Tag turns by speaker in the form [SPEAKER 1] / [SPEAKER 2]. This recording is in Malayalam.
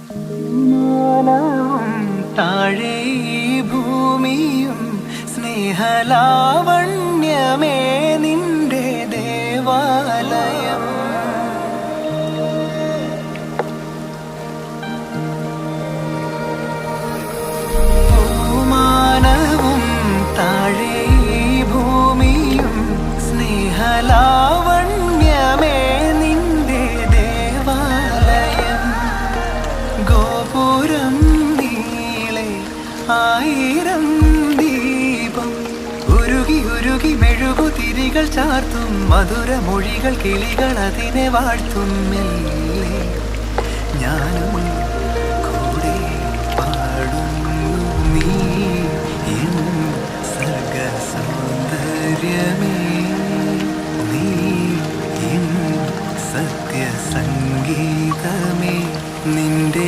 [SPEAKER 1] മാനവും താഴെ ഭൂമിയും സ്നേഹലാവണ്യമേ നിന്റെ ദേവാലയം. മാനവും താഴെ ഭൂമിയും സ്നേഹലാവണ്യമേ നിന്റെ ദേവാലയം. ഗോപുരം നീളെ 1000 ദീപം ഉരുകി ഉരുകി മെഴുകുതിരികൾ ചാർത്തും മധുരമൊഴികൾ കിളികൾ അതിനെ വാഴ്ത്തും. മെല്ലെ ഞാനും കൂടെ പാടുന്നു നീ എൻ സർഗ സൗന്ദര്യമേ, നീ എൻ സത്യസംഗീതമേ. നിന്റെ